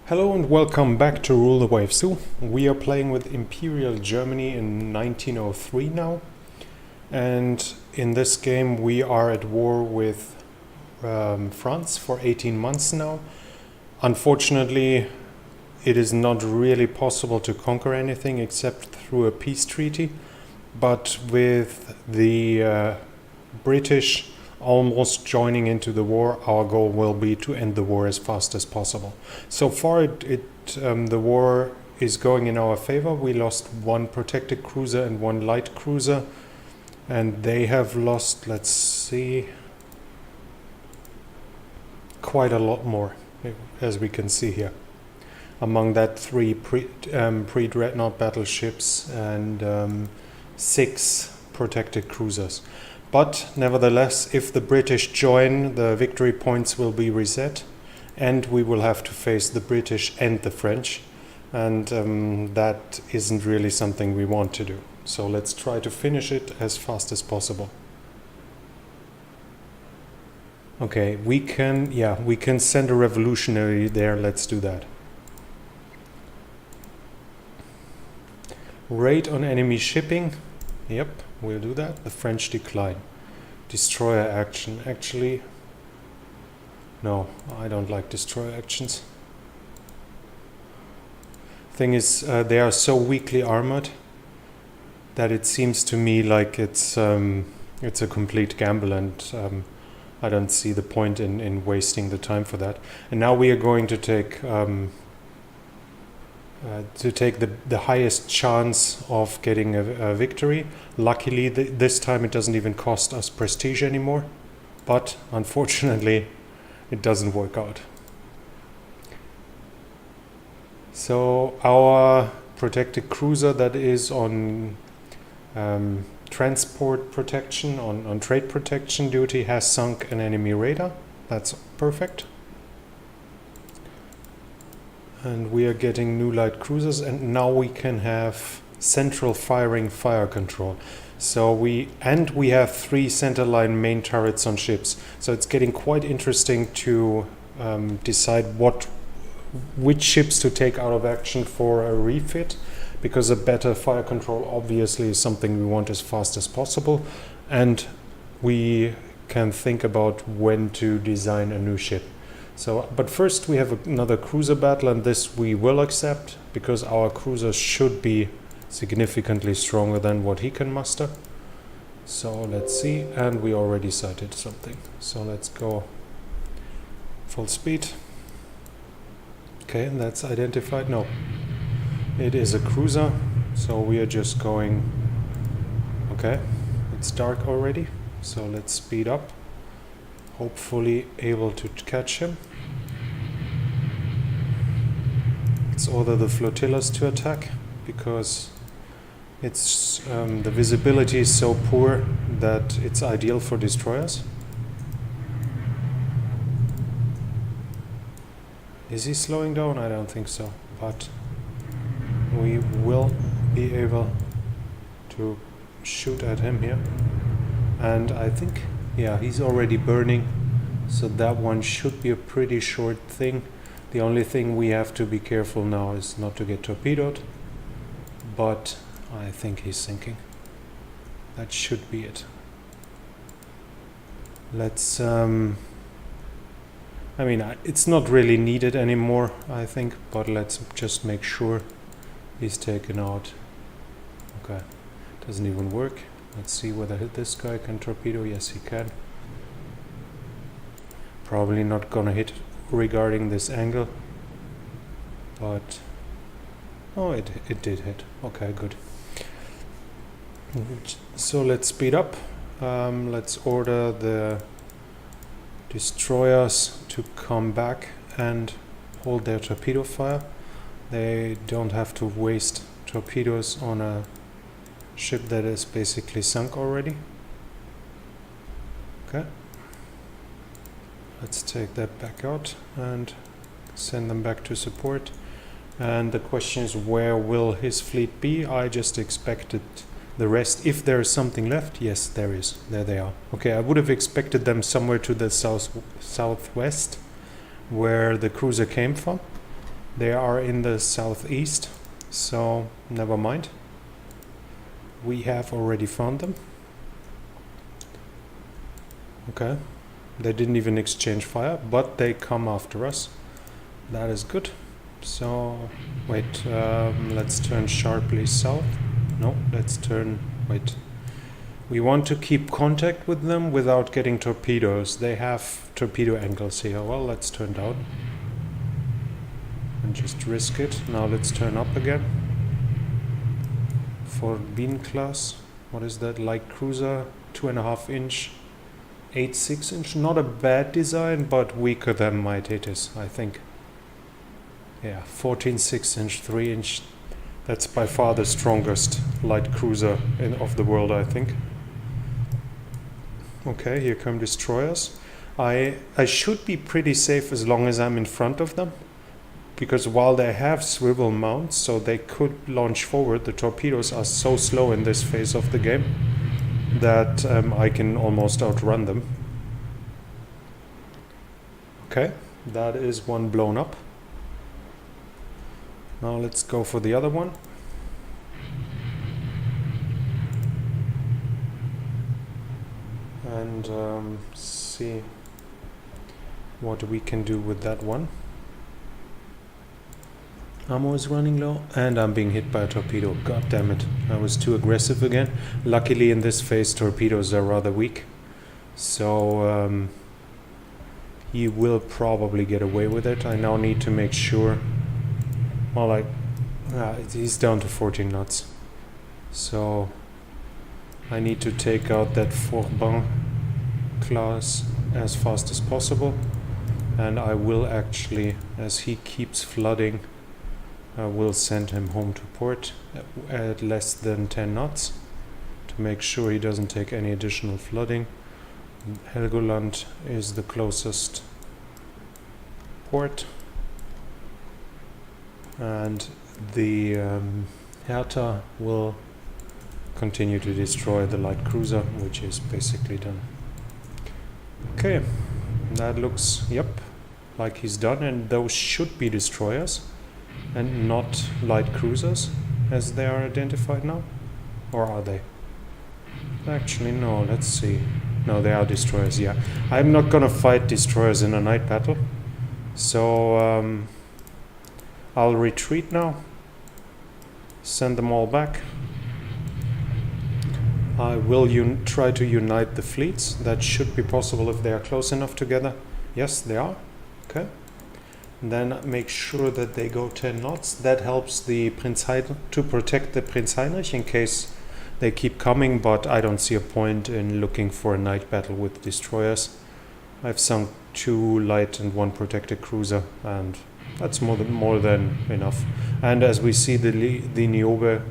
Hello and welcome back to Rule the Waves 2. We are playing with Imperial Germany in 1903 now. And in this game we are at war with France for 18 months now. Unfortunately, it is not really possible to conquer anything except through a peace treaty. But with the British almost joining into the war, our goal will be to end the war as fast as possible. So far the war is going in our favor. We lost one protected cruiser and one light cruiser, and they have lost, let's see, quite a lot more, as we can see here. Among that, 3 pre-dreadnought battleships and 6 protected cruisers. But nevertheless, if the British join, the victory points will be reset, and we will have to face the British and the French, and that isn't really something we want to do. So let's try to finish it as fast as possible. Okay, we can send a revolutionary there. Let's do that. Raid on enemy shipping. Yep, we'll do that. The French decline. Destroyer action. Actually, no, I don't like destroyer actions. Thing is, they are so weakly armored that it seems to me like it's a complete gamble, and I don't see the point in wasting the time for that. And now we are going to take the highest chance of getting a victory. Luckily, this time it doesn't even cost us prestige anymore, but unfortunately it doesn't work out. So our protected cruiser that is on transport protection, on trade protection duty, has sunk an enemy radar. That's perfect. And we are getting new light cruisers, and now we can have central firing fire control. So we have 3 centerline main turrets on ships. So it's getting quite interesting to decide which ships to take out of action for a refit, because a better fire control obviously is something we want as fast as possible, and we can think about when to design a new ship. So, but first we have another cruiser battle, and this we will accept because our cruiser should be significantly stronger than what he can muster. So let's see, and we already sighted something. So let's go full speed. Okay, and that's identified. No, it is a cruiser, so we are just going. Okay, it's dark already, so let's speed up. Hopefully able to catch him. Let's order the flotillas to attack, because it's the visibility is so poor that it's ideal for destroyers. Is he slowing down? I don't think so, but we will be able to shoot at him here. And I think, yeah, he's already burning, so that one should be a pretty short thing. The only thing we have to be careful now is not to get torpedoed, but I think he's sinking. That should be it. Let's I mean, it's not really needed anymore, I think, but let's just make sure he's taken out. Okay, doesn't even work. Let's see whether this guy can torpedo. Yes, he can. Probably not gonna hit regarding this angle, but oh, it did hit. Okay, good. So let's speed up. Let's order the destroyers to come back and hold their torpedo fire. They don't have to waste torpedoes on a ship that is basically sunk already. Okay, let's take that back out and send them back to support. And the question is, where will his fleet be? I just expected the rest. If there is something left, yes, there is. There they are. Okay, I would have expected them somewhere to the southwest, where the cruiser came from. They are in the southeast, so never mind. We have already found them. Okay, they didn't even exchange fire, but they come after us. That is good. So, wait, let's turn sharply south. No, let's turn, wait. We want to keep contact with them without getting torpedoes. They have torpedo angles here. Well, let's turn down. And just risk it. Now let's turn up again. For Bean class, what is that? Light cruiser, 2.5 inch, 8.6 inch. Not a bad design, but weaker than my Thetis, I think. Yeah, 14.6 inch, 3 inch. That's by far the strongest light cruiser of the world, I think. Okay, here come destroyers. I should be pretty safe as long as I'm in front of them, because while they have swivel mounts, so they could launch forward, the torpedoes are so slow in this phase of the game that I can almost outrun them. Okay, that is one blown up. Now let's go for the other one. And see what we can do with that one. Ammo is running low, and I'm being hit by a torpedo. God damn it, I was too aggressive again. Luckily in this phase torpedoes are rather weak, so he will probably get away with it. I now need to make sure, well, he's down to 14 knots, so I need to take out that Forbin class as fast as possible, and I will actually, as he keeps flooding, I will send him home to port at less than 10 knots to make sure he doesn't take any additional flooding. Helgoland is the closest port, and the Hertha will continue to destroy the light cruiser, which is basically done. Okay, that looks, yep, like he's done, and those should be destroyers and not light cruisers as they are identified now, or are they? Actually no, let's see. No, they are destroyers, yeah. I'm not gonna fight destroyers in a night battle, so I'll retreat now, send them all back. I will try to unite the fleets. That should be possible if they are close enough together. Yes, they are. Okay. And then make sure that they go 10 knots. That helps the Prinz Heinrich to protect the Prinz Heinrich in case they keep coming, but I don't see a point in looking for a night battle with destroyers. I've sunk 2 light and 1 protected cruiser, and that's more than enough. And as we see, the Niobe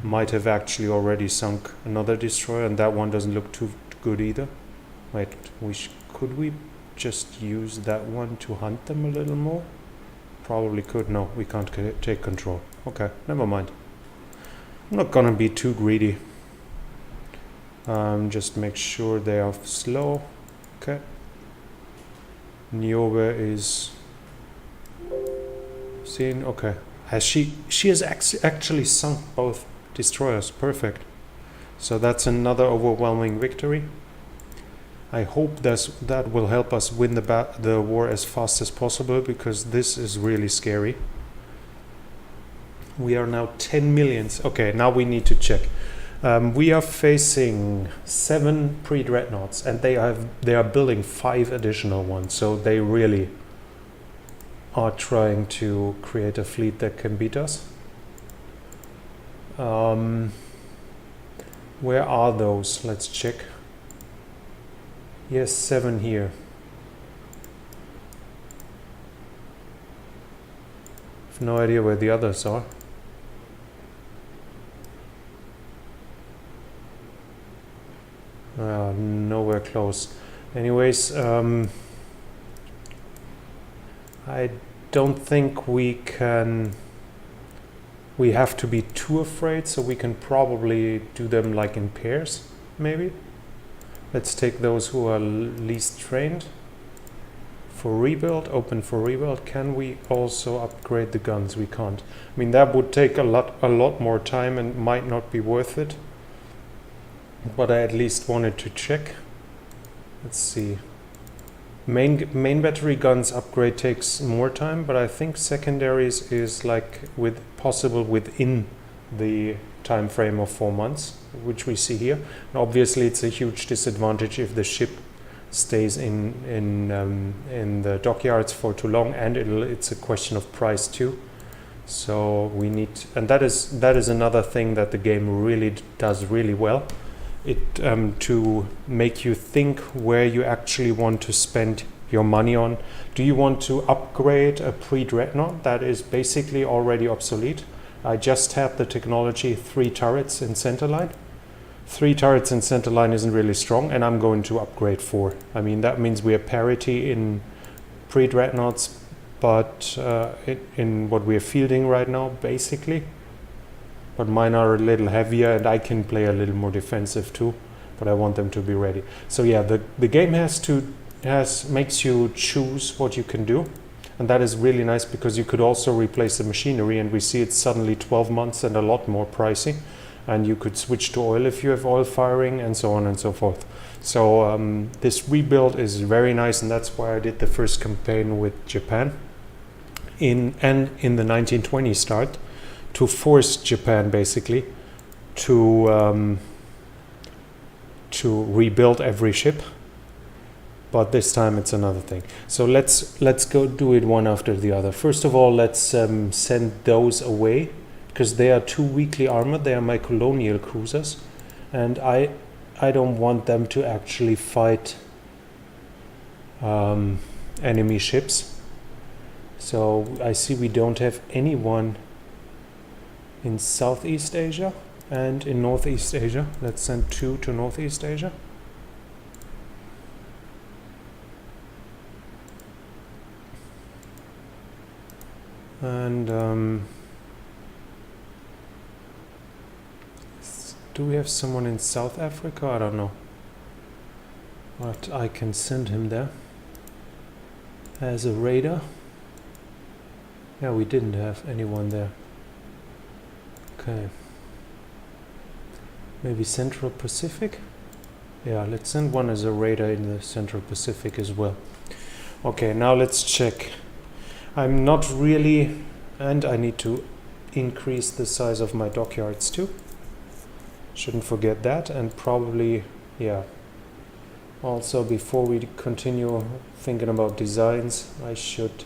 might have actually already sunk another destroyer, and that one doesn't look too good either. Wait, could we just use that one to hunt them a little more? Probably could. No, we can't take control. Okay, never mind. I'm not gonna be too greedy. Just make sure they are slow. Okay. Niobe is seen. Okay. Has she has actually sunk both destroyers. Perfect. So that's another overwhelming victory. I hope that will help us win the war as fast as possible, because this is really scary. We are now 10 millions. Okay, now we need to check. We are facing 7 pre-dreadnoughts, and they are building 5 additional ones. So they really are trying to create a fleet that can beat us. Where are those? Let's check. Yes, 7 here. I have no idea where the others are. Nowhere close. Anyways, I don't think we have to be too afraid, so we can probably do them like in pairs, maybe. Let's take those who are least trained. for rebuild, open for rebuild. Can we also upgrade the guns? We can't. I mean, that would take a lot more time and might not be worth it. But I at least wanted to check. Let's see. Main battery guns upgrade takes more time, but I think secondaries is like possible within the time frame of 4 months, which we see here. And obviously, it's a huge disadvantage if the ship stays in the dockyards for too long, and it's a question of price too. So we need, and that is another thing that the game really does really well. It to make you think where you actually want to spend your money on. Do you want to upgrade a pre-dreadnought that is basically already obsolete? I just have the technology 3 turrets in centerline. 3 turrets in centerline isn't really strong, and I'm going to upgrade 4. I mean, that means we are parity in pre-dreadnoughts, but in what we are fielding right now, basically. But mine are a little heavier, and I can play a little more defensive too, but I want them to be ready. So yeah, the game makes you choose what you can do, and that is really nice because you could also replace the machinery, and we see it's suddenly 12 months and a lot more pricey, and you could switch to oil if you have oil firing, and so on and so forth. So this rebuild is very nice, and that's why I did the first campaign with Japan in the 1920s start, to force Japan basically to rebuild every ship. But this time it's another thing. So let's go do it one after the other. First of all, let's send those away, because they are too weakly armored. They are my colonial cruisers, and I don't want them to actually fight enemy ships. So I see we don't have anyone in Southeast Asia and in Northeast Asia. Let's send 2 to Northeast Asia. And do we have someone in South Africa? I don't know. But I can send him there as a raider. Yeah, we didn't have anyone there. Okay. Maybe Central Pacific? Yeah, let's send one as a raider in the Central Pacific as well. Okay, now let's check. I'm not really, and I need to increase the size of my dockyards too. Shouldn't forget that, and probably, yeah. Also, before we continue thinking about designs, I should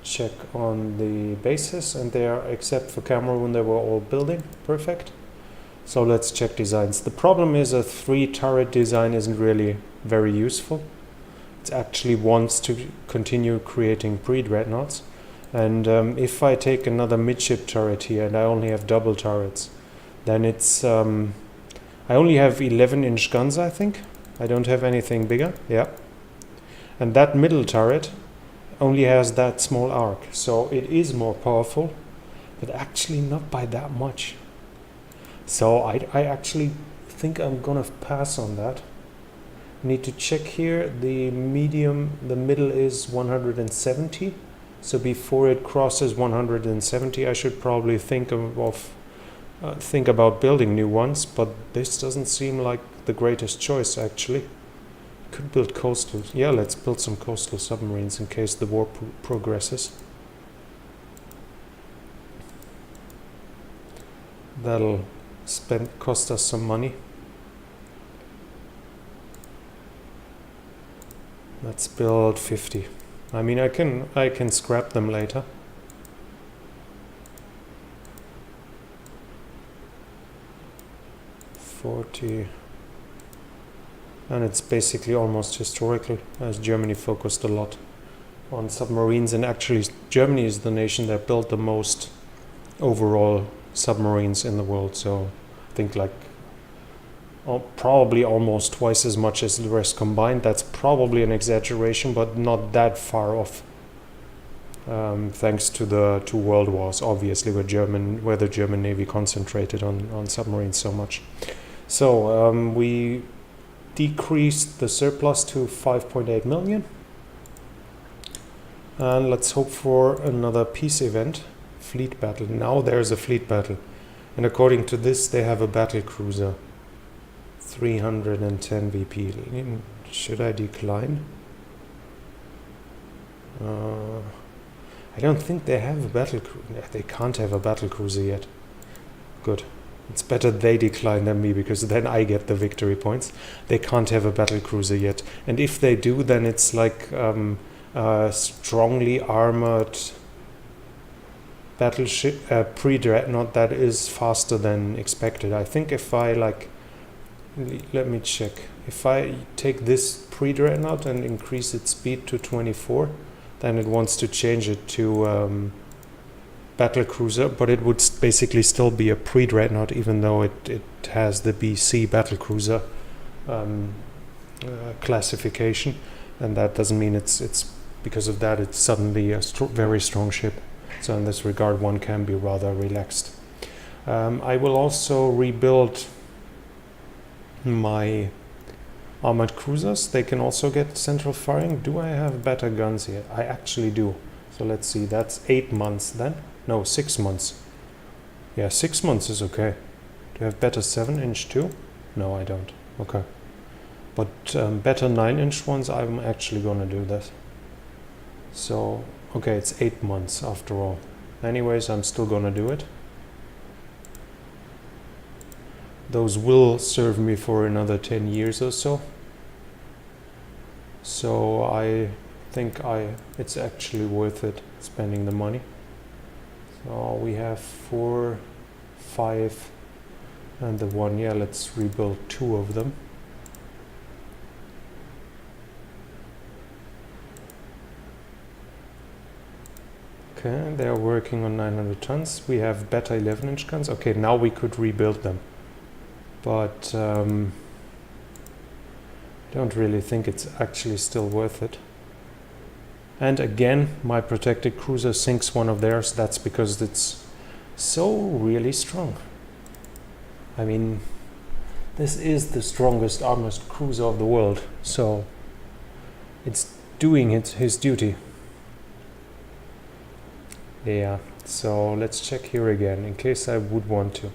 check on the bases, and they are, except for Cameroon, they were all building. Perfect. So let's check designs. The problem is a 3 turret design isn't really very useful. It actually wants to continue creating pre-dreadnoughts, and if I take another midship turret here and I only have double turrets, then it's I only have 11-inch guns, I think. I don't have anything bigger. Yeah, and that middle turret only has that small arc, so it is more powerful, but actually not by that much. So I actually think I'm gonna pass on that. Need to check here. The middle is 170, so before it crosses 170 I should probably think about building new ones, but this doesn't seem like the greatest choice actually. Could build coastal. Yeah, let's build some coastal submarines in case the war progresses. That'll cost us some money. Let's build 50. I mean, I can scrap them later. $40. And it's basically almost historical, as Germany focused a lot on submarines, and actually Germany is the nation that built the most overall submarines in the world. So I think like probably almost twice as much as the rest combined. That's probably an exaggeration, but not that far off. Thanks to the 2 world wars, obviously, where the German Navy concentrated on submarines so much. So we decreased the surplus to 5.8 million. And let's hope for another peace event. Fleet battle. Now there's a fleet battle. And according to this, they have a battle cruiser. 310 VP. Should I decline? I don't think they have a battle cruiser. They can't have a battle cruiser yet. Good. It's better they decline than me, because then I get the victory points. They can't have a battle cruiser yet. And if they do, then it's like strongly armored battleship, pre-dreadnought that is faster than expected. I think if I let me check. If I take this pre-dreadnought and increase its speed to 24, then it wants to change it to battle cruiser, but it would basically still be a pre-dreadnought, even though it has the BC battle cruiser classification, and that doesn't mean it's because of that it's suddenly a very strong ship. So in this regard, one can be rather relaxed. I will also rebuild my armored cruisers. They can also get central firing. Do I have better guns here? I actually do. So let's see, that's 8 months then. No, 6 months. Yeah, 6 months is okay. Do I have better 7-inch too? No, I don't. Okay. But better 9-inch ones, I'm actually gonna do this. So, okay, it's 8 months after all. Anyways, I'm still gonna do it. Those will serve me for another 10 years or so. So I think it's actually worth it spending the money. So we have 4, 5, and the 1. Yeah, let's rebuild 2 of them. Okay, they are working on 900 tons. We have better 11-inch guns. Okay, now we could rebuild them. But I don't really think it's actually still worth it. And again, my protected cruiser sinks one of theirs. That's because it's so really strong. I mean, this is the strongest armored cruiser of the world, so it's doing his duty. Yeah, so let's check here again in case I would want to.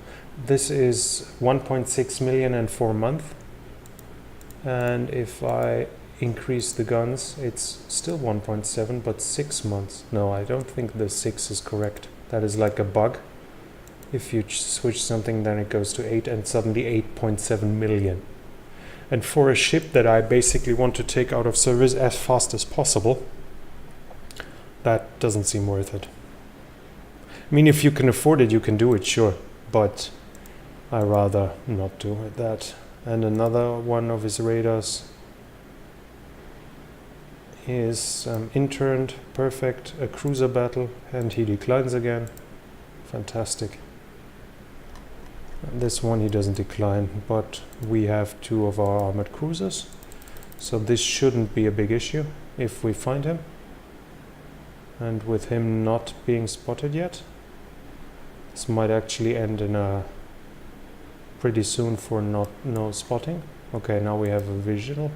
This is 1.6 million in 4 months, and if I increase the guns, it's still 1.7, but 6 months. No, I don't think the 6 is correct. That is like a bug. If you switch something, then it goes to 8, and suddenly 8.7 million. And for a ship that I basically want to take out of service as fast as possible, that doesn't seem worth it. I mean, if you can afford it, you can do it, sure, but I rather not do that. And another one of his radars is interned, perfect, a cruiser battle, and he declines again. Fantastic. And this one he doesn't decline, but we have 2 of our armored cruisers, so this shouldn't be a big issue if we find him. And with him not being spotted yet, this might actually end in a pretty soon for no spotting. Okay, now we have a visual.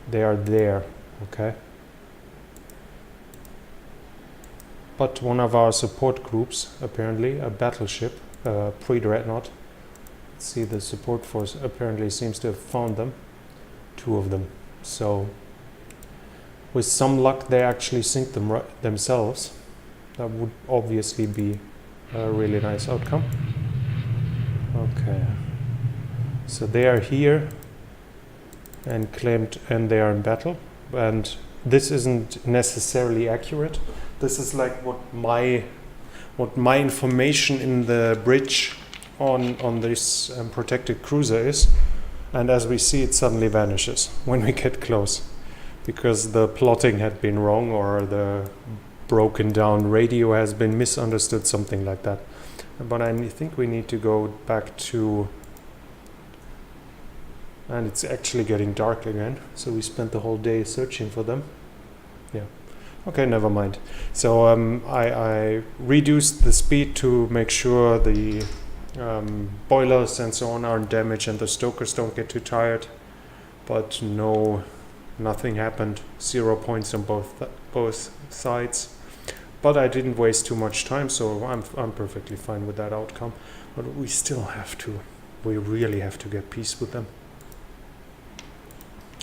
They are there, okay. But one of our support groups, apparently a battleship, pre-dreadnought. Let's see, the support force apparently seems to have found them. 2 of them. So with some luck, they actually sink them themselves. That would obviously be a really nice outcome. Okay, so they are here and claimed, and they are in battle. And this isn't necessarily accurate. This is like what my information in the bridge on this protected cruiser is. And as we see, it suddenly vanishes when we get close, because the plotting had been wrong, or the broken down radio has been misunderstood, something like that. But I think we need to go back to, and it's actually getting dark again, so we spent the whole day searching for them. Yeah, okay, never mind. So I reduced the speed to make sure the boilers and so on aren't damaged and the stokers don't get too tired, but nothing happened. 0 points on both sides. But I didn't waste too much time, so I'm perfectly fine with that outcome. But we really have to get peace with them.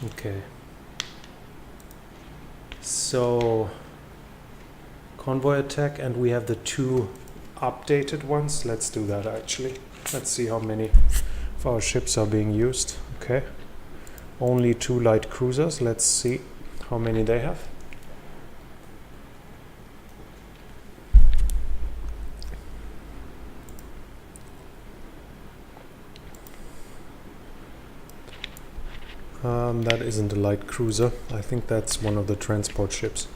Okay. So, convoy attack, and we have the 2 updated ones. Let's do that actually. Let's see how many of our ships are being used. Okay. Only 2 light cruisers. Let's see how many they have. That isn't a light cruiser. I think that's one of the transport ships.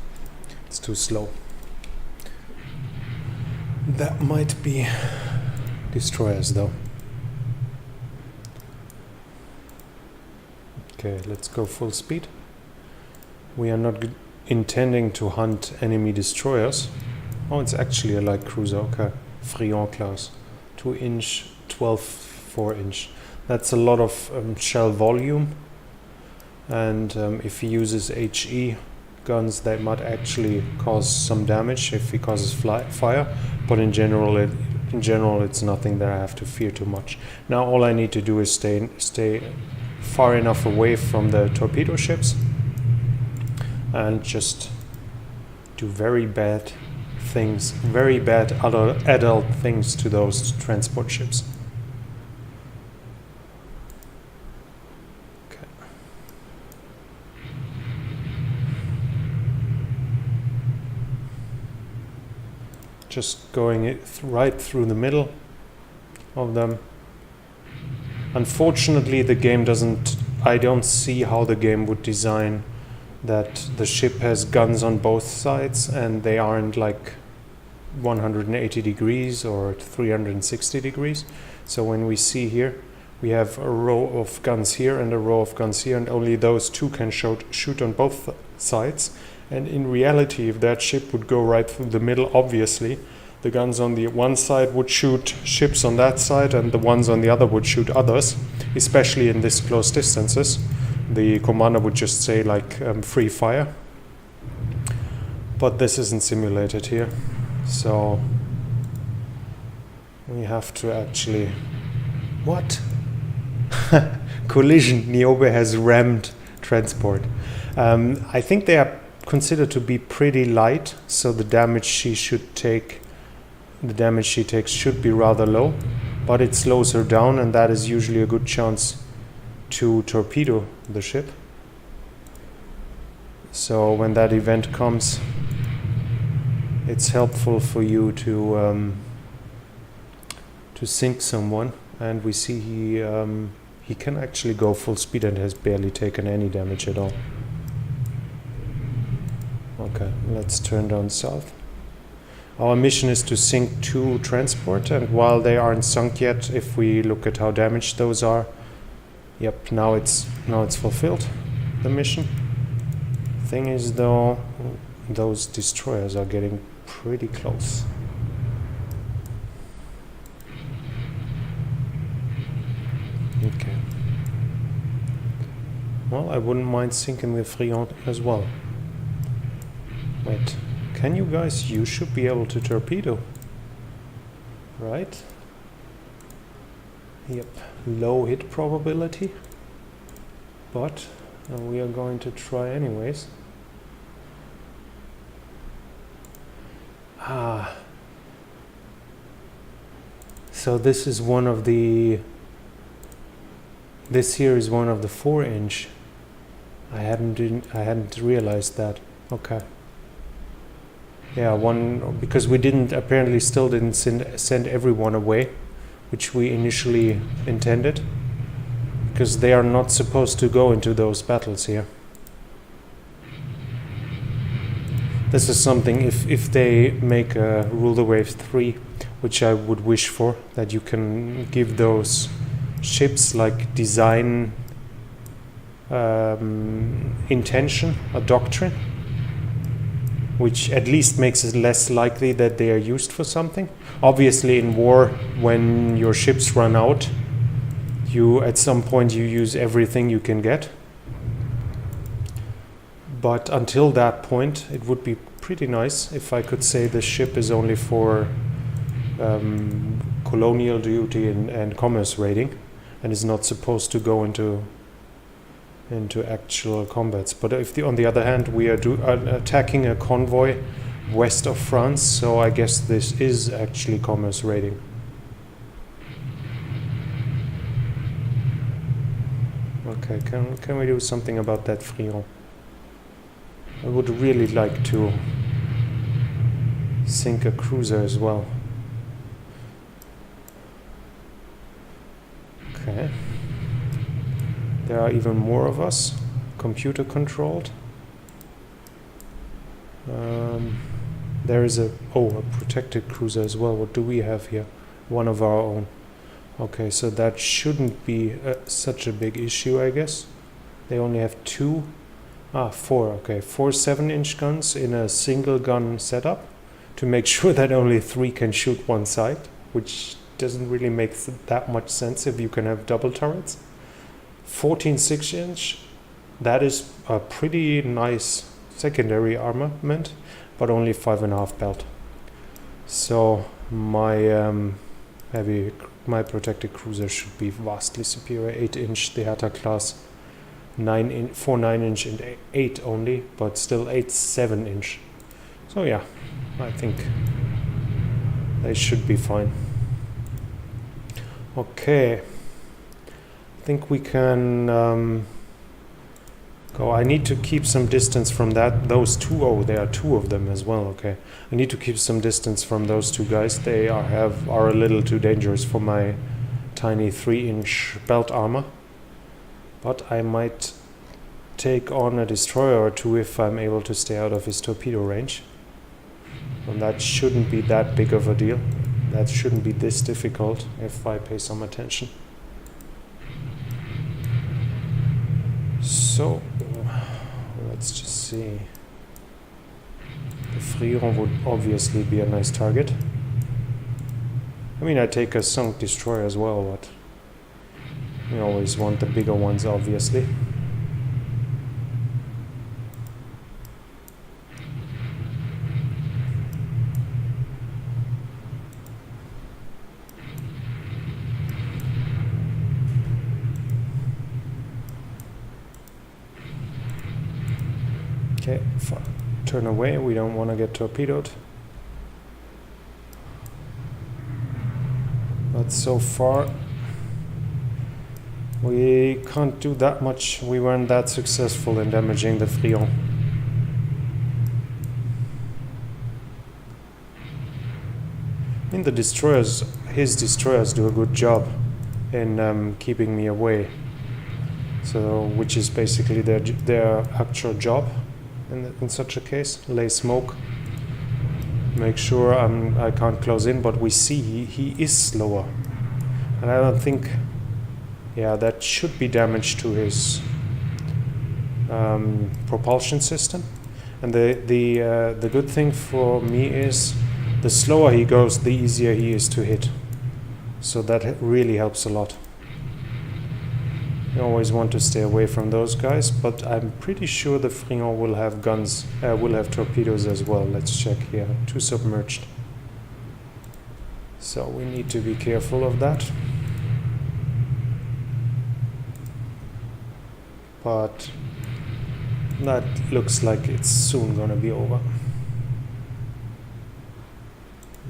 It's too slow. That might be destroyers though. Okay, let's go full speed. We are not intending to hunt enemy destroyers. Oh, it's actually a light cruiser. Okay, Friant class. 2-inch, 12 4-inch. That's a lot of shell volume. And if he uses HE guns, they might actually cause some damage if he causes fire. But in general, it's nothing that I have to fear too much. Now all I need to do is stay far enough away from the torpedo ships and just do very bad things, very bad adult things to those transport ships. Just going right through the middle of them. Unfortunately, the game doesn't. I don't see how the game would design that the ship has guns on both sides and they aren't like 180 degrees or 360 degrees. So when we see here, we have a row of guns here and a row of guns here, and only those 2 can shoot on both sides. And in reality, if that ship would go right through the middle, obviously, the guns on the one side would shoot ships on that side, and the ones on the other would shoot others, especially in this close distances. The commander would just say, like, free fire. But this isn't simulated here. So, we have to actually... What? Collision. Niobe has rammed transport. I think they are considered to be pretty light, so the damage she takes should be rather low, but it slows her down, and that is usually a good chance to torpedo the ship. So when that event comes, it's helpful for you to sink someone, and we see he can actually go full speed and has barely taken any damage at all. Okay, let's turn down south. Our mission is to sink 2 transport, and while they aren't sunk yet, if we look at how damaged those are, yep, now it's fulfilled, the mission. Thing is though, those destroyers are getting pretty close. Okay. Well, I wouldn't mind sinking the Friant as well. Wait, can you guys? You should be able to torpedo, right? Yep, low hit probability, but we are going to try anyways. So this is one of the... This here is one of the 4-inch. I hadn't realized that. Okay. Yeah, one, because we still didn't send everyone away, which we initially intended, because they are not supposed to go into those battles here. This is something, if they make a Rule the Wave 3, which I would wish for, that you can give those ships like design intention, a doctrine, which at least makes it less likely that they are used for something. Obviously in war, when your ships run out, at some point you use everything you can get. But until that point, it would be pretty nice if I could say the ship is only for colonial duty and commerce raiding, and is not supposed to go into actual combats. But if on the other hand we are attacking a convoy west of France, so I guess this is actually commerce raiding. Okay, can we do something about that Frion? I would really like to sink a cruiser as well. Okay. There are even more of us, computer controlled. There is a protected cruiser as well. What do we have here? One of our own. Okay, so that shouldn't be such a big issue, I guess. They only have four. Okay, 4 7-inch guns in a single gun setup to make sure that only 3 can shoot one side, which doesn't really make that much sense if you can have double turrets. 14 6-inch, that is a pretty nice secondary armament, but only 5.5 belt. So my protected cruiser should be vastly superior. 8-inch, the Hertha class, 4 9-inch and 8 only, but still 8 7-inch. So yeah, I think they should be fine. Okay, I think we can go. I need to keep some distance from those two. Oh, there are 2 of them as well. Okay, I need to keep some distance from those 2 guys. They are a little too dangerous for my tiny 3-inch belt armor. But I might take on a destroyer or 2 if I'm able to stay out of his torpedo range. And that shouldn't be that big of a deal. That shouldn't be this difficult if I pay some attention. So, let's just see. The Frion would obviously be a nice target. I mean, I take a sunk destroyer as well, but we always want the bigger ones, obviously. Okay, turn away, we don't want to get torpedoed. But so far we can't do that much. We weren't that successful in damaging the Frion. I mean, his destroyers do a good job in keeping me away. So, which is basically their actual job in such a case. Lay smoke, make sure I can't close in, but we see he is slower. And I don't think, yeah, that should be damage to his propulsion system. And the good thing for me is the slower he goes, the easier he is to hit. So that really helps a lot. You always want to stay away from those guys, but I'm pretty sure the Frion will have guns, will have torpedoes as well. Let's check here. 2 submerged. So we need to be careful of that. But that looks like it's soon gonna be over.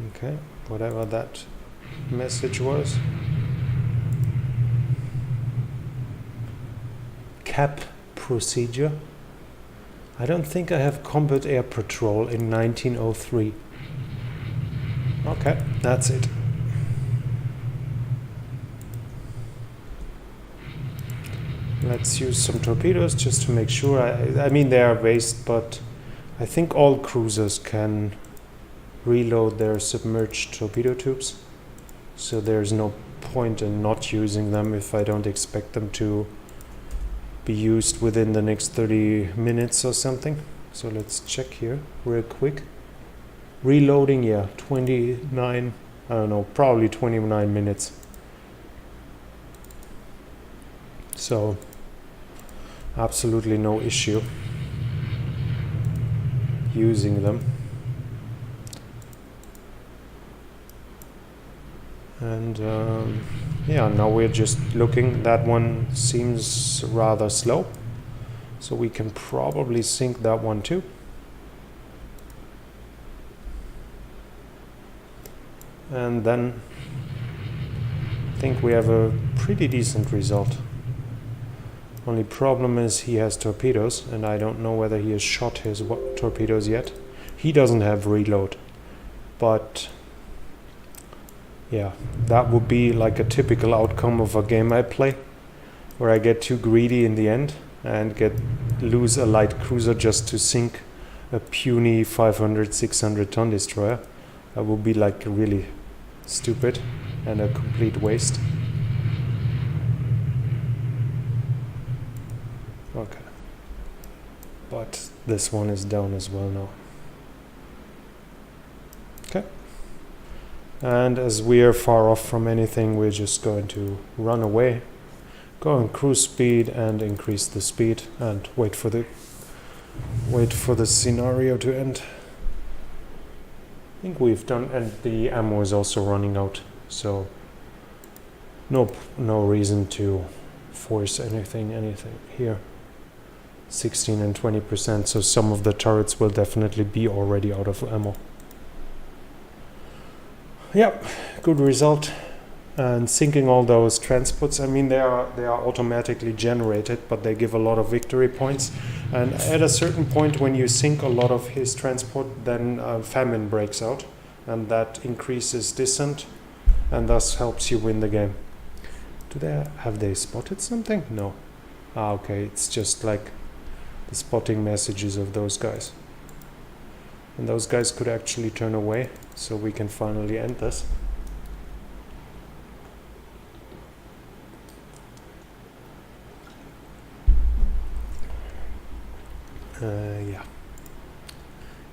Okay, whatever that message was. Cap procedure. I don't think I have combat air patrol in 1903. Okay, that's it. Let's use some torpedoes just to make sure. I mean, they are waste, but I think all cruisers can reload their submerged torpedo tubes. So there's no point in not using them if I don't expect them to be used within the next 30 minutes or something. So let's check here real quick. Reloading, yeah, 29, I don't know, probably 29 minutes. So absolutely no issue. using them. And yeah, now we're just looking. That one seems rather slow, so we can probably sink that one too. And then I think we have a pretty decent result. Only problem is he has torpedoes, and I don't know whether he has shot his torpedoes yet. He doesn't have reload, but yeah, that would be like a typical outcome of a game I play, where I get too greedy in the end and lose a light cruiser just to sink a puny 500, 600 ton destroyer. That would be like really stupid and a complete waste. Okay, but this one is down as well now. Okay, and as we are far off from anything, we're just going to run away, go on cruise speed and increase the speed and wait for the scenario to end. I think we've done, and the ammo is also running out, so no reason to force anything here. 16 and 20%, so some of the turrets will definitely be already out of ammo. Yep, good result. And sinking all those transports, I mean, they are automatically generated, but they give a lot of victory points. And at a certain point, when you sink a lot of his transport, then famine breaks out, and that increases dissent, and thus helps you win the game. Have they spotted something? No. Ah, okay, it's just like the spotting messages of those guys. And those guys could actually turn away, so we can finally end this. Yeah.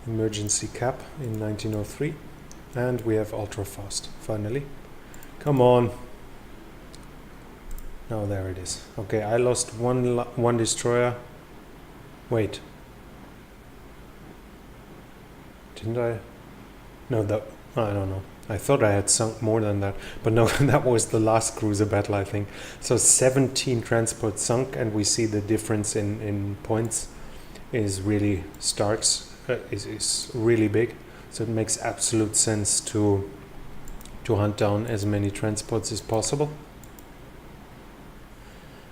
Emergency cap in 1903. And we have ultra fast, finally. Come on. Oh, there it is. Okay, I lost one destroyer. Wait. Didn't I? No, I don't know. I thought I had sunk more than that. But no, that was the last cruiser battle, I think. So 17 transports sunk, and we see the difference in points is really is really big. So it makes absolute sense to hunt down as many transports as possible.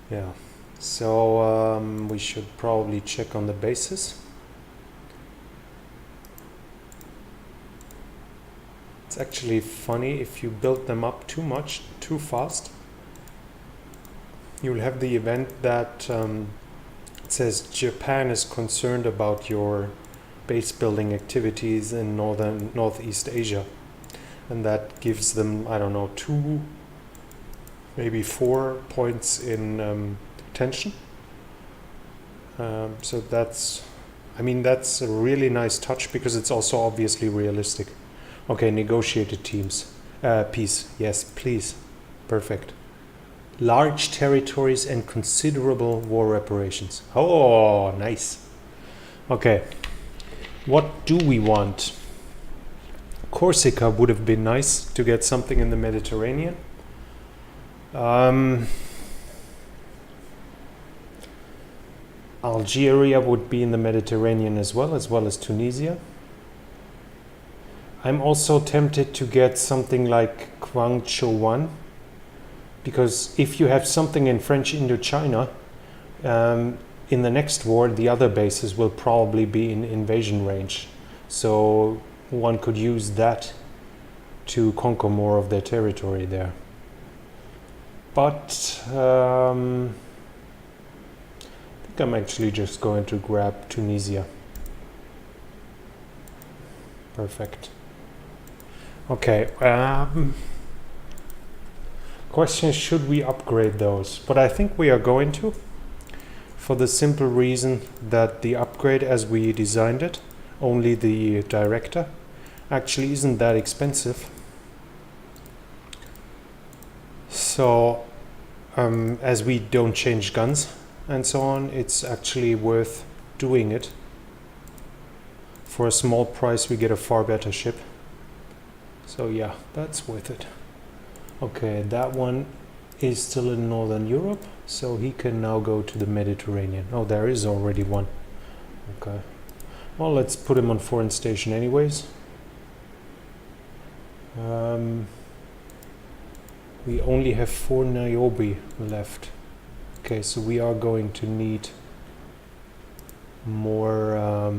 Yeah. So we should probably check on the bases. It's actually funny, if you build them up too much, too fast, you'll have the event that it says Japan is concerned about your base building activities in Northeast Asia. And that gives them, I don't know, 2, maybe 4 points in tension. So that's a really nice touch, because it's also obviously realistic. Okay, negotiated teams. Peace. Yes, please. Perfect. Large territories and considerable war reparations. Oh, nice. Okay. What do we want? Corsica would have been nice to get something in the Mediterranean. Algeria would be in the Mediterranean as well as Tunisia. I'm also tempted to get something like Guangzhou 1, because if you have something in French Indochina, in the next war the other bases will probably be in invasion range. So one could use that to conquer more of their territory there. But I think I'm actually just going to grab Tunisia. Perfect. Okay, question is, should we upgrade those? But I think we are going to, for the simple reason that the upgrade as we designed it, only the director, actually isn't that expensive. So as we don't change guns and so on, it's actually worth doing it for a small price we get a far better ship. So yeah, that's worth it. Okay, that one is still in Northern Europe, so he can now go to the Mediterranean. Oh, there is already one. Okay. Well, let's put him on foreign station anyways. We only have 4 Niobe left. Okay, so we are going to need more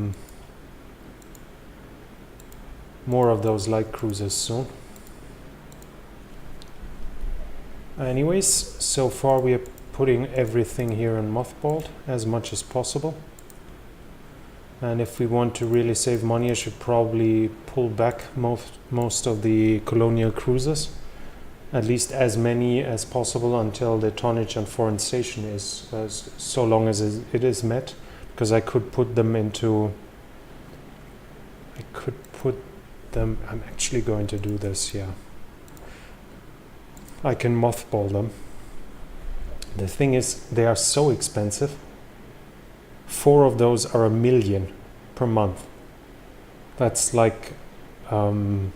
more of those light cruisers soon. Anyways, so far we are putting everything here in mothballed as much as possible. And if we want to really save money, I should probably pull back most of the colonial cruisers, at least as many as possible until the tonnage and foreign station is so long as it is met, because I could put them into. I'm actually going to do this, yeah. I can mothball them. The thing is, they are so expensive. 4 of those are $1 million per month. That's like the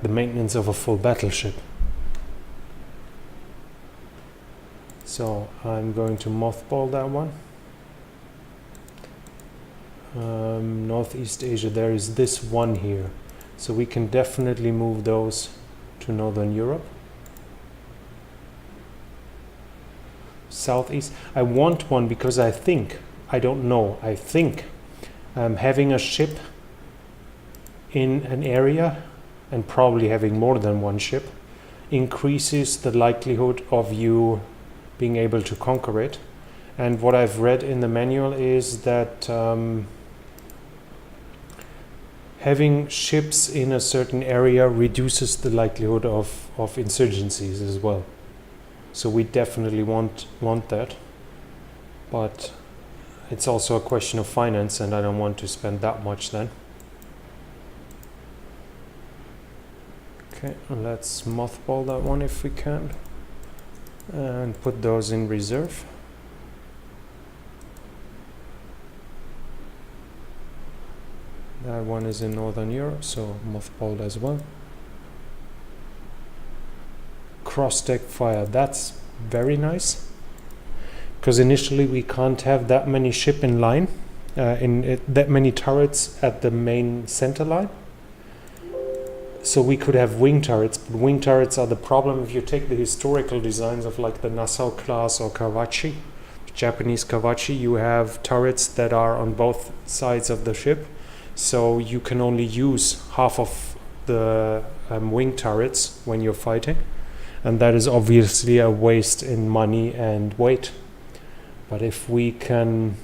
maintenance of a full battleship. So I'm going to mothball that one. Northeast Asia, there is this one here, so we can definitely move those to Northern Europe. Southeast, I want one because I think having a ship in an area, and probably having more than one ship, increases the likelihood of you being able to conquer it. And what I've read in the manual is that having ships in a certain area reduces the likelihood of insurgencies as well. So we definitely want that. But it's also a question of finance, and I don't want to spend that much then. Okay, let's mothball that one if we can. And put those in reserve. That one is in Northern Europe, so mothballed as well. Cross-deck fire, that's very nice. Because initially we can't have that many ship in line, that many turrets at the main center line. So we could have wing turrets, but wing turrets are the problem if you take the historical designs of like the Nassau class or Kawachi, Japanese Kawachi, you have turrets that are on both sides of the ship. So you can only use half of the wing turrets when you're fighting, and that is obviously a waste in money and weight. But if we can,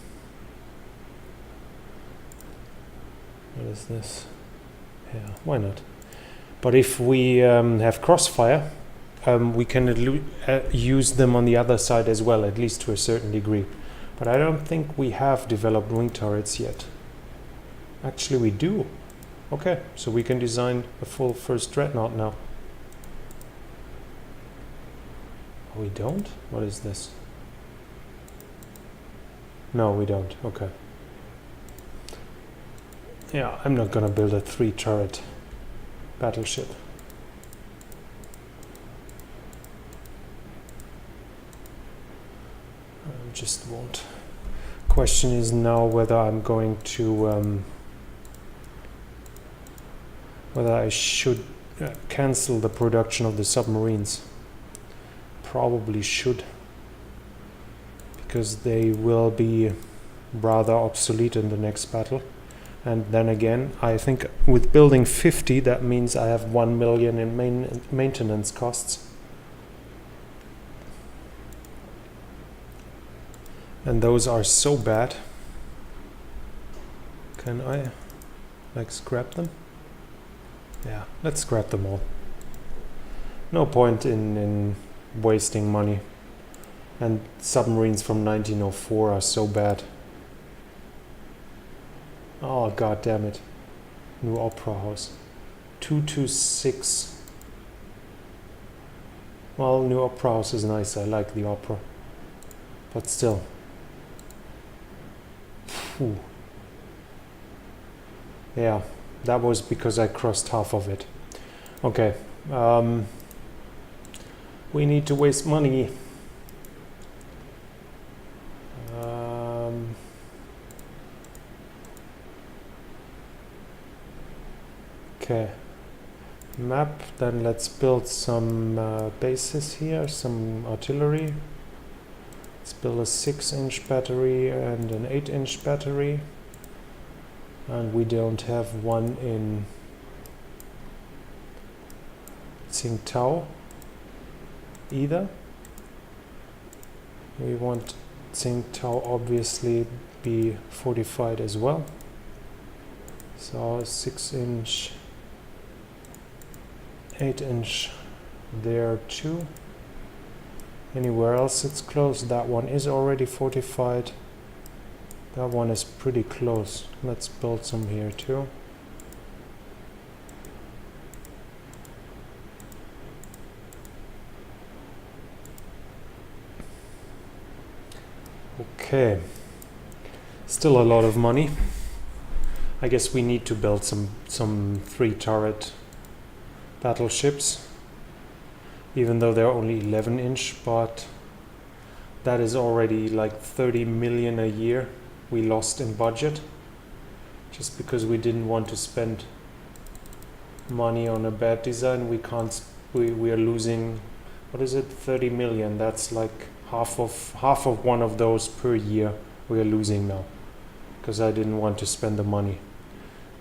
what is this? Yeah, why not? But if we have crossfire, we can use them on the other side as well, at least to a certain degree. But I don't think we have developed wing turrets yet. Actually, we do. Okay, so we can design a full first dreadnought now. Oh, we don't? What is this? No, we don't. Okay. Yeah, I'm not gonna build a 3-turret battleship. I just won't. Question is now whether I'm going to whether I should cancel the production of the submarines. Probably should, because they will be rather obsolete in the next battle. And then again, I think with building 50, that means I have 1 million in maintenance costs. And those are so bad. Can I like scrap them? Yeah, let's scrap them all. No point in wasting money. And submarines from 1904 are so bad. Oh, god damn it. New Opera House. 226. Well, New Opera House is nice. I like the opera. But still. Phew. Yeah, that was because I crossed half of it. Okay. We need to waste money. Okay. Map, then let's build some bases here, some artillery. Let's build a 6-inch battery and an 8-inch battery. And we don't have one in Tsingtao either. We want Tsingtao obviously be fortified as well. So 6-inch, 8-inch there too. Anywhere else it's close. That one is already fortified. That one is pretty close. Let's build some here too. Okay. Still a lot of money. I guess we need to build some 3-turret battleships, even though they're only 11-inch, but that is already like 30 million a year we lost in budget just because we didn't want to spend money on a bad design. We are losing, what is it, 30 million. That's like half of one of those per year we are losing now because I didn't want to spend the money.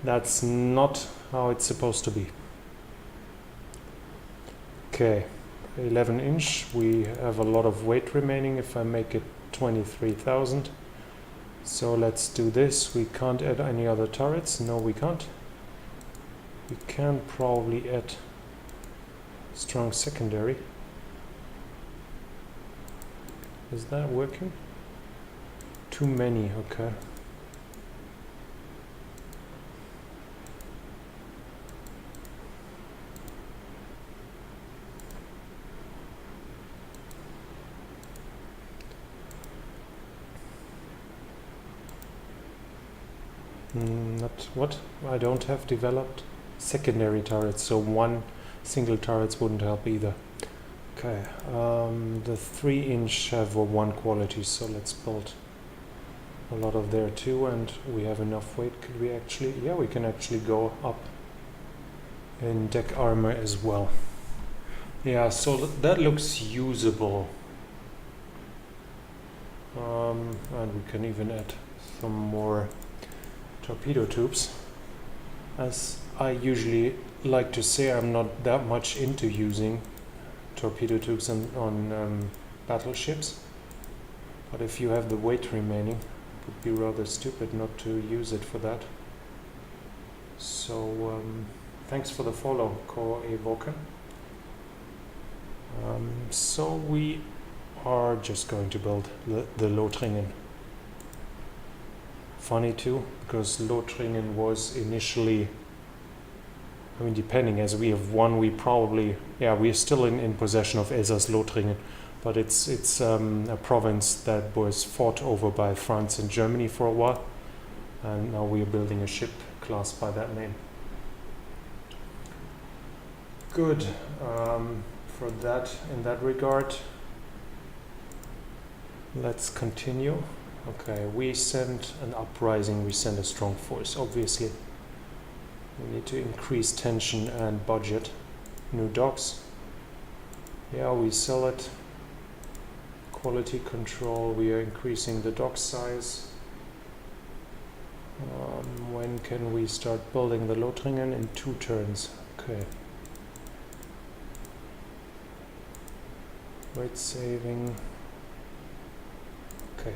That's not how it's supposed to be. Okay, 11-inch, we have a lot of weight remaining if I make it 23,000. So let's do this. We can't add any other turrets. No, we can't. We can probably add strong secondary. Is that working? Too many, okay. Not what? I don't have developed secondary turrets, so one single turrets wouldn't help either. Okay, the 3-inch have a 1 quality, so let's build a lot of there too, and we have enough weight. Could we actually, yeah, we can actually go up in deck armor as well. Yeah, so that looks usable. And we can even add some more torpedo tubes. As I usually like to say, I'm not that much into using torpedo tubes on battleships, but if you have the weight remaining, it would be rather stupid not to use it for that. So thanks for the follow, Co-Evoker. So we are just going to build the Lothringen. Funny too, because Lothringen was initially, I mean, depending, as we have won, we probably, yeah, we're still in possession of Elsass-Lothringen, but it's a province that was fought over by France and Germany for a while, and now we are building a ship class by that name. Good. For that, in that regard, let's continue. Okay, we send an uprising, we send a strong force, obviously. We need to increase tension and budget. New docks. Yeah, we sell it. Quality control, we are increasing the dock size. When can we start building the Lothringen? In 2 turns. Okay. Weight saving. Okay.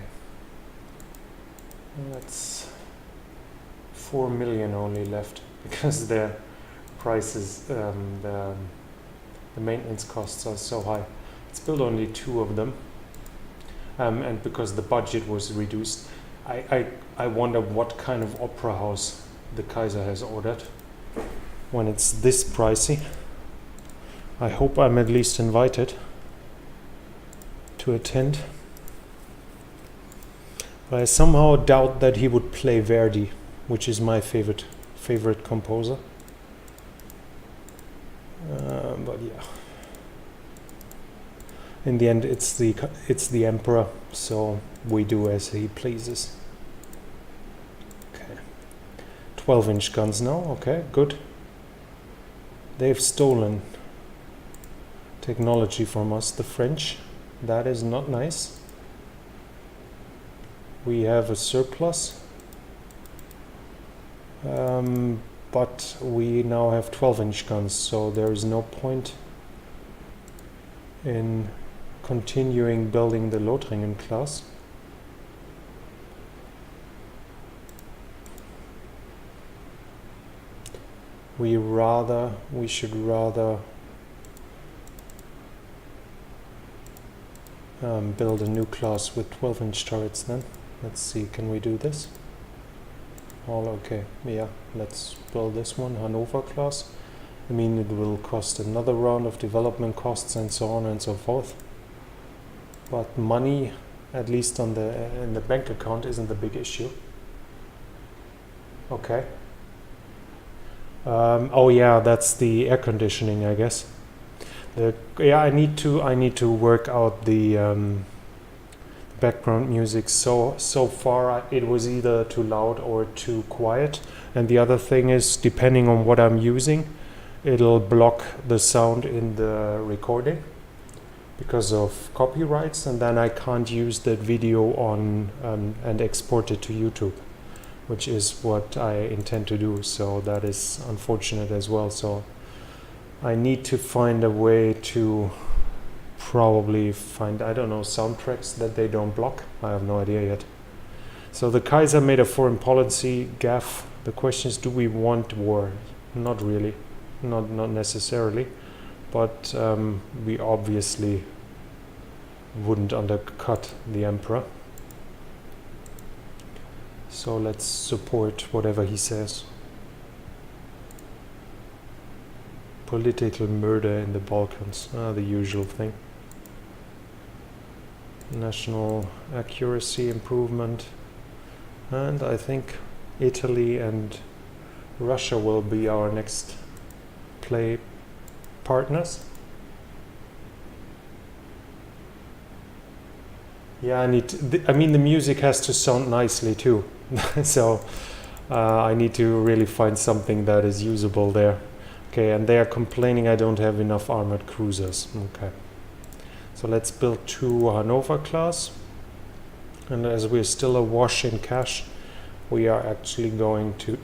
That's 4 million only left because the prices, the maintenance costs are so high. Let's build only 2 of them, and because the budget was reduced, I wonder what kind of opera house the Kaiser has ordered when it's this pricey. I hope I'm at least invited to attend. But I somehow doubt that he would play Verdi, which is my favorite favorite composer. But yeah, in the end it's the emperor, so we do as he pleases. Okay, 12-inch guns now. Okay, good. They've stolen technology from us, the French. That is not nice. We have a surplus, but we now have 12-inch guns, so there is no point in continuing building the Lothringen class. We should rather build a new class with 12-inch turrets then. Let's see, can we do this? All okay, yeah, let's build this one, Hanover class. I mean, it will cost another round of development costs and so on and so forth. But money, at least in the bank account, isn't the big issue. Okay. Oh yeah, that's the air conditioning, I guess. I need to work out the background music. So far it was either too loud or too quiet, and the other thing is, depending on what I'm using, it'll block the sound in the recording because of copyrights, and then I can't use that video on and export it to YouTube, which is what I intend to do. So that is unfortunate as well. So I need to find a way to probably find, I don't know, soundtracks that they don't block. I have no idea yet. So the Kaiser made a foreign policy gaffe. The question is, do we want war? Not really, not necessarily, but we obviously wouldn't undercut the emperor. So let's support whatever he says. Political murder in the Balkans, the usual thing. National accuracy improvement, and I think Italy and Russia will be our next play partners. Yeah, I mean, the music has to sound nicely too. So I need to really find something that is usable there. Okay, and they are complaining I don't have enough armored cruisers. Okay, so let's build 2 Hanover class, and as we're still awash in cash, we are actually going to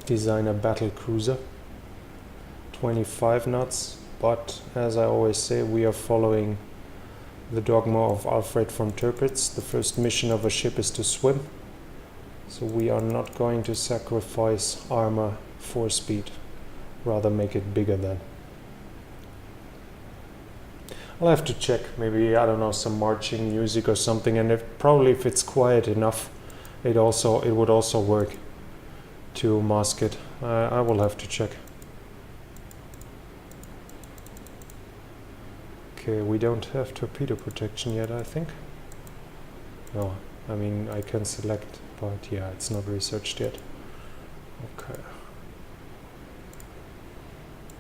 design a battle cruiser, 25 knots, but as I always say, we are following the dogma of Alfred von Tirpitz. The first mission of a ship is to swim, so we are not going to sacrifice armor for speed, rather make it bigger then. I'll have to check, maybe, I don't know, some marching music or something, and if it's quiet enough, it would also work to mask it. I will have to check. Okay, we don't have torpedo protection yet, I think. No, I mean, I can select, but yeah, it's not researched yet. Okay.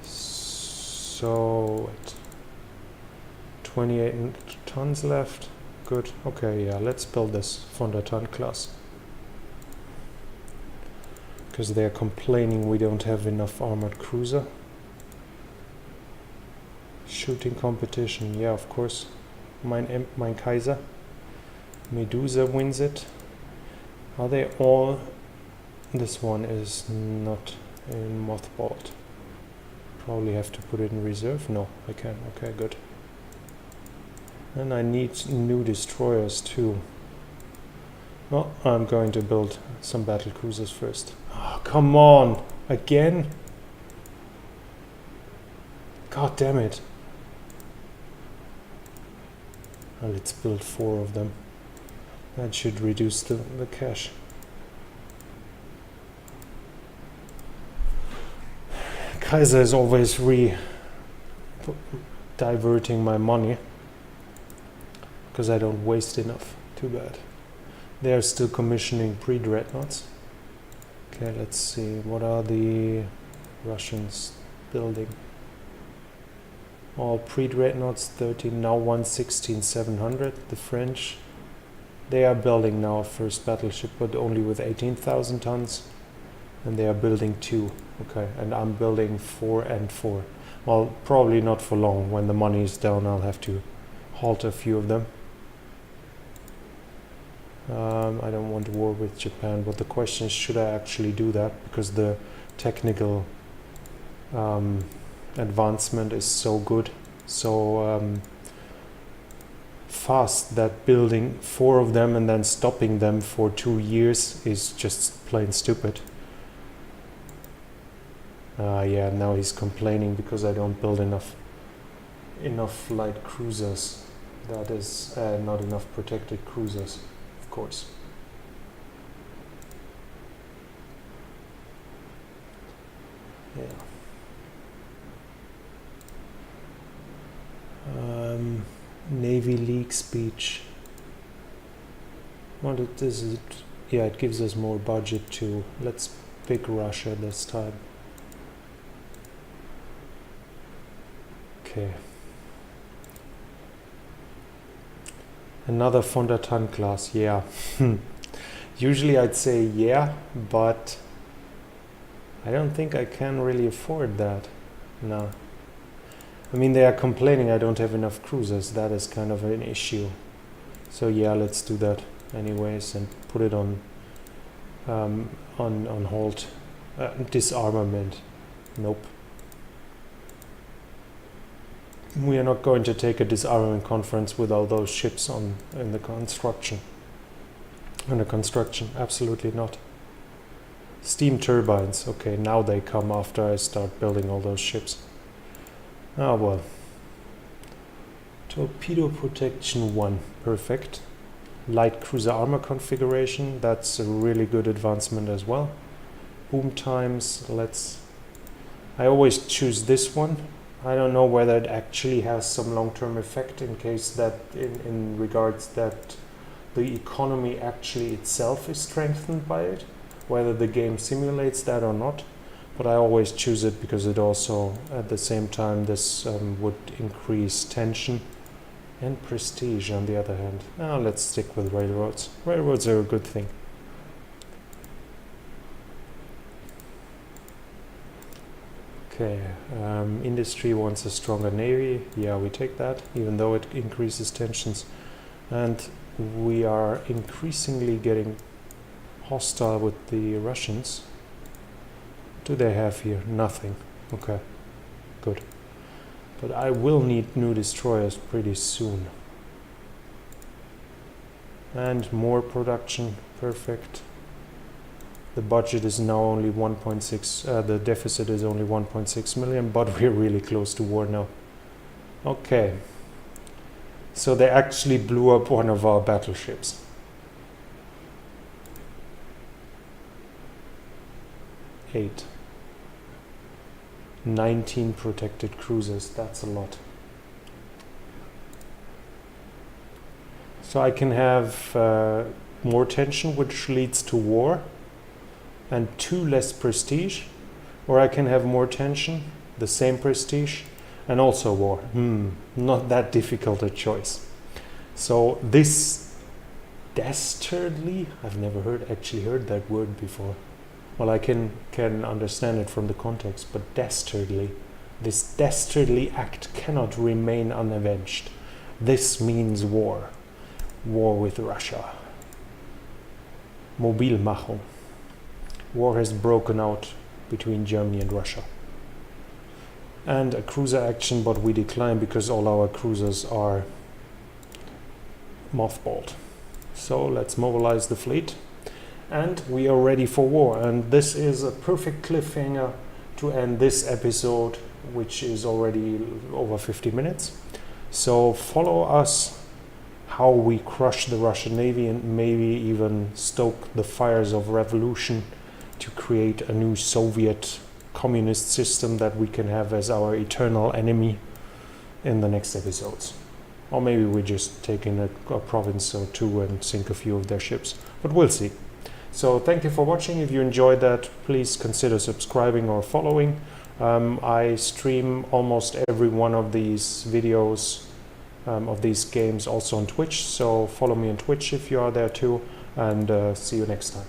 So, 28 tons left. Good. Okay, yeah, let's build this von der Tann class. Because they're complaining we don't have enough armored cruiser. Shooting competition, yeah, of course. Mein Kaiser. Medusa wins it. Are they all? This one is not in mothballed. Probably have to put it in reserve. No, I can. Okay, good. And I need new destroyers too. Well, I'm going to build some battle cruisers first. Oh, come on! Again? God damn it. Well, let's build 4 of them. That should reduce the cash. Kaiser is always diverting my money because I don't waste enough. Too bad. They are still commissioning pre-dreadnoughts. Okay, let's see. What are the Russians building? All pre-dreadnoughts 13, now 116,700. The French, they are building now a first battleship, but only with 18,000 tons. And they are building 2. Okay, and I'm building 4 and 4. Well, probably not for long. When the money is down, I'll have to halt a few of them. I don't want to war with Japan, but the question is, should I actually do that? Because the technical advancement is so good, so fast, that building 4 of them and then stopping them for 2 years is just plain stupid. Yeah, now he's complaining because I don't build enough light cruisers. That is not enough protected cruisers, of course. Yeah. Navy League speech. What is it? Yeah, it gives us more budget too. Let's pick Russia this time. Okay. Another von der Tann class, yeah. Usually I'd say yeah, but I don't think I can really afford that. No. I mean, they are complaining I don't have enough cruisers. That is kind of an issue. So yeah, let's do that anyways and put it on hold. Disarmament. Nope. We are not going to take a disarmament conference with all those ships in the construction. Under construction, absolutely not. Steam turbines. Okay, now they come after I start building all those ships. Ah, well. Torpedo protection 1, perfect. Light cruiser armor configuration, that's a really good advancement as well. Boom times, I always choose this one. I don't know whether it actually has some long-term effect in case that, in regards that the economy actually itself is strengthened by it, whether the game simulates that or not. But I always choose it because it also, at the same time, this would increase tension and prestige on the other hand. Now let's stick with railroads. Railroads are a good thing. Okay, industry wants a stronger navy. Yeah, we take that, even though it increases tensions. And we are increasingly getting hostile with the Russians. Do they have here? Nothing. Okay, good. But I will need new destroyers pretty soon. And more production, perfect. The budget is now only 1.6, the deficit is only 1.6 million, but we're really close to war now. Okay. So they actually blew up one of our battleships. 8. 19 protected cruisers, that's a lot. So I can have more tension, which leads to war, and 2 less prestige, or I can have more tension, the same prestige, and also war. Not that difficult a choice. So this dastardly, I've never actually heard that word before. Well, I can understand it from the context, but dastardly, this dastardly act cannot remain unavenged. This means war. War with Russia. Mobilmachung. War has broken out between Germany and Russia. And a cruiser action, but we decline because all our cruisers are mothballed. So let's mobilize the fleet. And we are ready for war. And this is a perfect cliffhanger to end this episode, which is already over 50 minutes. So follow us, how we crush the Russian Navy and maybe even stoke the fires of revolution to create a new Soviet communist system that we can have as our eternal enemy in the next episodes. Or maybe we just take in a province or two and sink a few of their ships. But we'll see. So thank you for watching. If you enjoyed that, please consider subscribing or following. I stream almost every one of these videos of these games also on Twitch, so follow me on Twitch if you are there too, and see you next time.